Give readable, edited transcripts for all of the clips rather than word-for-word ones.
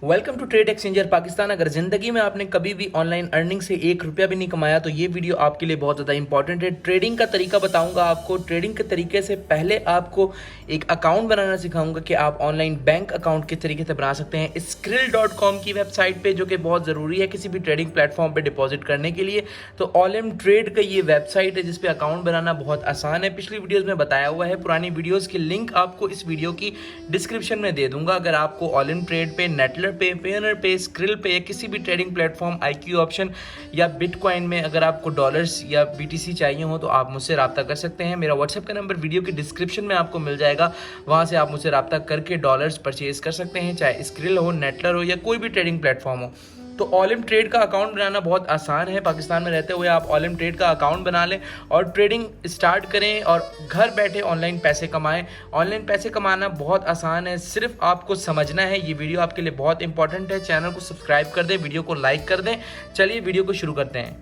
Welcome to trade exchanger Pakistan. अगर ज़िंदगी में आपने कभी भी ऑनलाइन अर्निंग से 1 रुपया भी नहीं कमाया तो ये वीडियो आपके लिए बहुत ज़्यादा इंपॉर्टेंट है। ट्रेडिंग का तरीका बताऊंगा आपको। ट्रेडिंग के तरीके से पहले आपको एक अकाउंट बनाना सिखाऊंगा कि आप ऑनलाइन बैंक अकाउंट किस तरीके से बना सकते हैं skrill.com की वेबसाइट पे, जो कि बहुत ज़रूरी है किसी भी ट्रेडिंग प्लेटफॉर्म पर डिपॉजिट करने के लिए। तो ऑलम ट्रेड का ये वेबसाइट है जिसपे अकाउंट बनाना बहुत आसान है। पिछली वीडियोज़ में बताया हुआ है, पुरानी वीडियोज़ की लिंक आपको इस वीडियो की डिस्क्रिप्शन में दे दूंगा। अगर आपको ऑलम ट्रेड पे, नेटलर पे, पेयनर पे, स्क्रिल पे, किसी भी ट्रेडिंग प्लेटफॉर्म, IQ ऑप्शन या बिटकॉइन में अगर आपको डॉलर्स या BTC चाहिए हो तो आप मुझसे रब्ता कर सकते हैं। मेरा व्हाट्सएप का नंबर वीडियो की डिस्क्रिप्शन में आपको मिल जाएगा, वहां से आप मुझसे रब्ता करके डॉलर्स परचेज कर सकते हैं, चाहे स्क्रिल हो, नेटलर हो या कोई भी ट्रेडिंग प्लेटफॉर्म हो। तो ऑलम ट्रेड का अकाउंट बनाना बहुत आसान है। पाकिस्तान में रहते हुए आप ऑलम ट्रेड का अकाउंट बना लें और ट्रेडिंग स्टार्ट करें और घर बैठे ऑनलाइन पैसे कमाएं। ऑनलाइन पैसे कमाना बहुत आसान है, सिर्फ आपको समझना है। ये वीडियो आपके लिए बहुत इंपॉर्टेंट है। चैनल को सब्सक्राइब कर दें, वीडियो को लाइक कर दें। चलिए वीडियो को शुरू करते हैं।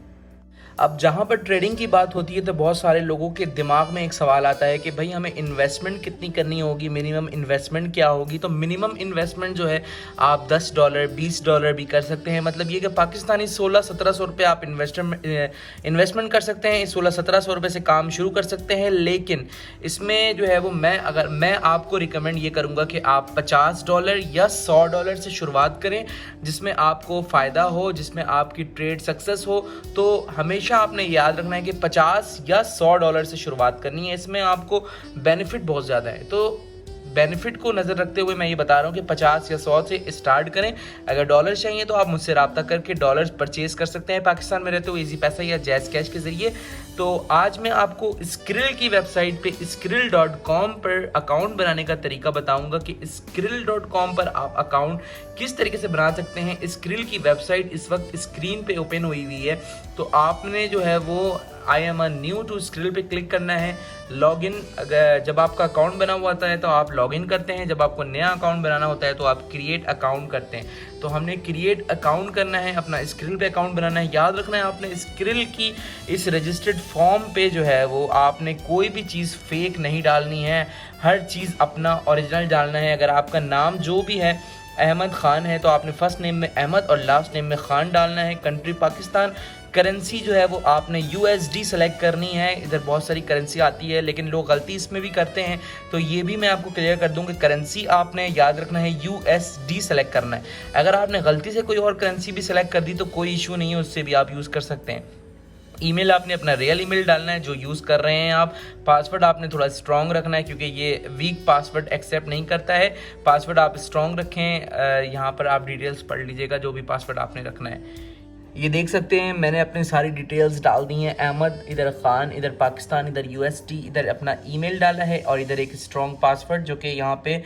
अब जहाँ पर ट्रेडिंग की बात होती है तो बहुत सारे लोगों के दिमाग में एक सवाल आता है कि भाई हमें इन्वेस्टमेंट कितनी करनी होगी, मिनिमम इन्वेस्टमेंट क्या होगी। तो मिनिमम इन्वेस्टमेंट जो है आप $10 $20 भी कर सकते हैं। मतलब ये कि पाकिस्तानी 1600-1700 रुपये आप इन्वेस्टमेंट कर सकते हैं। 1600-1700 रुपये से काम शुरू कर सकते हैं। लेकिन इसमें जो है वो मैं आपको रिकमेंड ये करूँगा कि आप $50 या $100 से शुरुआत करें, जिसमें आपको फ़ायदा हो, जिसमें आपकी ट्रेड सक्सेस हो। तो हमेशा आपने याद रखना है कि $50 या $100 से शुरुआत करनी है। इसमें आपको बेनिफिट बहुत ज़्यादा है। तो बेनिफिट को नज़र रखते हुए मैं ये बता रहा हूँ कि 50 या 100 से स्टार्ट करें। अगर डॉलर चाहिए तो आप मुझसे रब्ता करके डॉलर्स परचेज कर सकते हैं पाकिस्तान में रहते हुए इजी पैसा या जैज़ कैश के ज़रिए। तो आज मैं आपको स्क्रिल की वेबसाइट पे skrill.com पर अकाउंट बनाने का तरीका बताऊंगा कि skrill.com पर आप अकाउंट किस तरीके से बना सकते हैं। स्क्रिल की वेबसाइट इस वक्त स्क्रीन पे ओपन हुई हुई है। तो आपने जो है वो I am new to Skrill पे क्लिक करना है। लॉगिन, अगर जब आपका अकाउंट बना हुआ होता है तो आप लॉगिन करते हैं। जब आपको नया अकाउंट बनाना होता है तो आप क्रिएट अकाउंट करते हैं। तो हमने क्रिएट अकाउंट करना है, अपना स्क्रिल पे अकाउंट बनाना है। याद रखना है आपने स्क्रिल की इस रजिस्टर्ड फॉर्म पे जो है वो आपने कोई भी चीज़ फेक नहीं डालनी है, हर चीज़ अपना ओरिजिनल डालना है। अगर आपका नाम जो भी है अहमद खान है तो आपने फर्स्ट नेम में अहमद और लास्ट नेम में खान डालना है। कंट्री पाकिस्तान, करेंसी जो है वो आपने USD सेलेक्ट करनी है। इधर बहुत सारी करेंसी आती है लेकिन लोग गलती इसमें भी करते हैं, तो ये भी मैं आपको क्लियर कर दूं कि करेंसी आपने याद रखना है USD सेलेक्ट करना है। अगर आपने गलती से कोई और करेंसी भी सेलेक्ट कर दी तो कोई इशू नहीं है, उससे भी आप यूज़ कर सकते हैं। ईमेल आपने अपना रियल ईमेल डालना है जो यूज़ कर रहे हैं आप। पासवर्ड आपने थोड़ा स्ट्रॉन्ग रखना है क्योंकि ये वीक पासवर्ड एक्सेप्ट नहीं करता है। पासवर्ड आप स्ट्रॉन्ग रखें। यहाँ पर आप डिटेल्स पढ़ लीजिएगा जो भी पासवर्ड आपने रखना है। ये देख सकते हैं मैंने अपनी सारी डिटेल्स डाल दी हैं। अहमद, इधर खान, इधर पाकिस्तान, इधर USD, इधर अपना ईमेल डाला है और इधर एक स्ट्रॉन्ग पासवर्ड जो कि यहाँ पे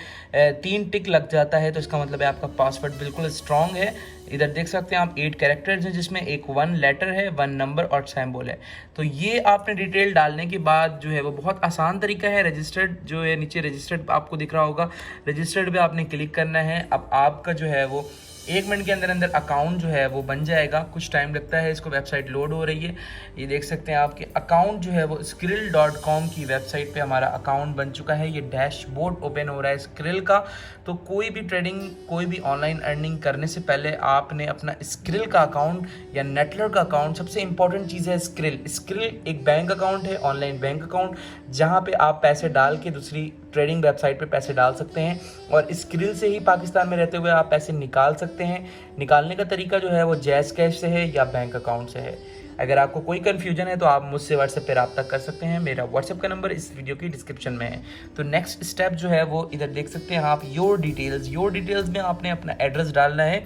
3 टिक लग जाता है, तो इसका मतलब है आपका पासवर्ड बिल्कुल स्ट्रॉन्ग है। इधर देख सकते हैं आप 8 कैरेक्टर्स हैं जिसमें एक 1 लेटर है, 1 नंबर और सिंबल है। तो ये आपने डिटेल डालने के बाद जो है वो बहुत आसान तरीका है। रजिस्टर्ड जो है नीचे रजिस्टर्ड आपको दिख रहा होगा, रजिस्टर्ड पे आपने क्लिक करना है। अब आपका जो है वो 1 मिनट के अंदर अंदर अकाउंट जो है वो बन जाएगा। कुछ टाइम लगता है, इसको वेबसाइट लोड हो रही है। ये देख सकते हैं आपके अकाउंट जो है वो skrill.com की वेबसाइट पे हमारा अकाउंट बन चुका है। ये डैशबोर्ड ओपन हो रहा है स्क्रिल का। तो कोई भी ट्रेडिंग, कोई भी ऑनलाइन अर्निंग करने से पहले आपने अपना स्क्रिल का अकाउंट या नेटलर का अकाउंट, सबसे इंपॉर्टेंट चीज़ है स्क्रिल। स्क्रिल एक बैंक अकाउंट है, ऑनलाइन बैंक अकाउंट, जहाँ पे आप पैसे डाल के दूसरी ट्रेडिंग वेबसाइट पे पैसे डाल सकते हैं और स्क्रिल से ही पाकिस्तान में रहते हुए आप पैसे निकाल सकते हैं। निकालने का तरीका जो है वो जैज़ कैश से है या बैंक अकाउंट से है। अगर आपको कोई कन्फ्यूजन है तो आप मुझसे व्हाट्सएप पे रब्ता कर सकते हैं। मेरा व्हाट्सएप का नंबर इस वीडियो की डिस्क्रिप्शन में है। तो नेक्स्ट स्टेप जो है वो इधर देख सकते हैं आप, योर डिटेल्स में आपने अपना एड्रेस डालना है।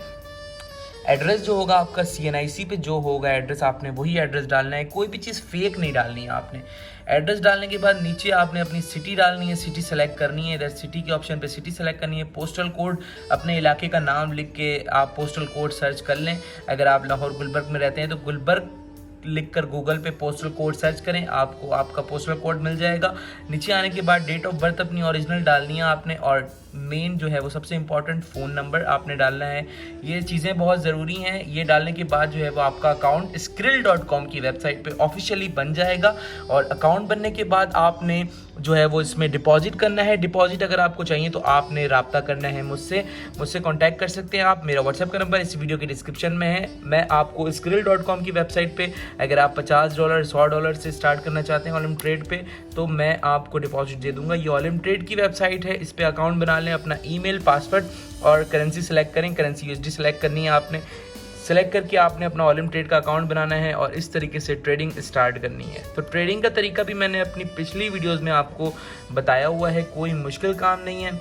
एड्रेस जो होगा आपका CNIC पे जो होगा एड्रेस, आपने वही एड्रेस डालना है। कोई भी चीज़ फेक नहीं डालनी है आपने। एड्रेस डालने के बाद नीचे आपने अपनी सिटी डालनी है, सिटी सेलेक्ट करनी है। इधर सिटी के ऑप्शन पे सिटी सेलेक्ट करनी है। पोस्टल कोड, अपने इलाके का नाम लिख के आप पोस्टल कोड सर्च कर लें। अगर आप लाहौर गुलबर्ग में रहते हैं तो गुलबर्ग लिखकर गूगल पे पोस्टल कोड सर्च करें, आपको आपका पोस्टल कोड मिल जाएगा। नीचे आने के बाद डेट ऑफ बर्थ अपनी ओरिजिनल डालनी है आपने और मेन जो है वो सबसे इंपॉर्टेंट फ़ोन नंबर आपने डालना है। ये चीज़ें बहुत ज़रूरी हैं। ये डालने के बाद जो है वो आपका अकाउंट skrill.com की वेबसाइट पे ऑफिशियली बन जाएगा। और अकाउंट बनने के बाद आपने जो है वो इसमें डिपॉजिट करना है। डिपॉजिट अगर आपको चाहिए तो आपने राब्ता करना है मुझसे कांटेक्ट कर सकते हैं आप। मेरा व्हाट्सएप का नंबर इस वीडियो के डिस्क्रिप्शन में है। मैं आपको skrill.com की वेबसाइट पे अगर आप $50 $100 से स्टार्ट करना चाहते हैं ऑलिम ट्रेड पे तो मैं आपको डिपॉजिट दे दूंगा। ये ऑलिम ट्रेड की वेबसाइट है, इस पर अकाउंट बना लें, अपना ईमेल, पासवर्ड और करेंसी सेलेक्ट करें। करेंसी USD सेलेक्ट करनी है आपने। सेलेक्ट करके आपने अपना ऑलिम ट्रेड का अकाउंट बनाना है और इस तरीके से ट्रेडिंग स्टार्ट करनी है। तो ट्रेडिंग का तरीका भी मैंने अपनी पिछली वीडियोस में आपको बताया हुआ है, कोई मुश्किल काम नहीं है।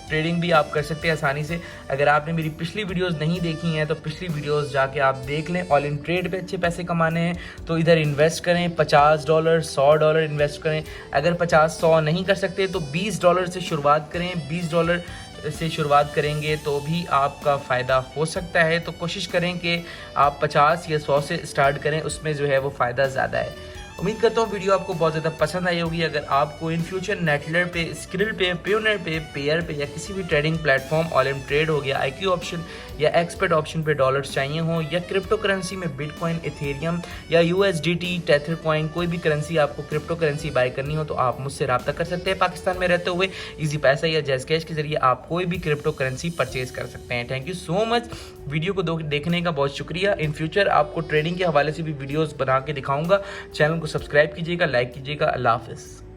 ट्रेडिंग भी आप कर सकते हैं आसानी से। अगर आपने मेरी पिछली वीडियोस नहीं देखी हैं तो पिछली वीडियोस जाके आप देख लें। ऑलिम ट्रेड पे अच्छे पैसे कमाने हैं तो इधर इन्वेस्ट करें, $50 $100 इन्वेस्ट करें। अगर 50-100 नहीं कर सकते तो $20 से शुरुआत करें। $20 से शुरुआत करेंगे तो भी आपका फ़ायदा हो सकता है। तो कोशिश करें कि आप 50 या 100 से स्टार्ट करें, उसमें जो है वो फ़ायदा ज़्यादा है। उम्मीद करता हूँ वीडियो आपको बहुत ज़्यादा पसंद आई होगी। अगर आपको इन फ्यूचर नेटलर पे, स्क्रिल पे, पेयोनियर पे, पेयर पे या किसी भी ट्रेडिंग प्लेटफॉर्म, ऑलिम ट्रेड हो गया, IQ ऑप्शन या एक्सपर्ट ऑप्शन पे डॉलर्स चाहिए हो, या क्रिप्टो करेंसी में बिटकॉइन, इथेरियम या USDT, टेथर कॉइन, कोई भी करेंसी आपको क्रिप्टो करेंसी बाय करनी हो तो आप मुझसे रब्ता कर सकते हैं। पाकिस्तान में रहते हुए ईजी पैसा या जैज़ कैश के जरिए आप कोई भी क्रिप्टो करेंसी परचेज कर सकते हैं। Thank you so much, video को देखने का बहुत शुक्रिया। इन फ्यूचर आपको ट्रेडिंग के हवाले से भी वीडियोज़ बना के दिखाऊंगा। चैनल को सब्सक्राइब कीजिएगा, लाइक कीजिएगा। अल्लाह हाफिज़।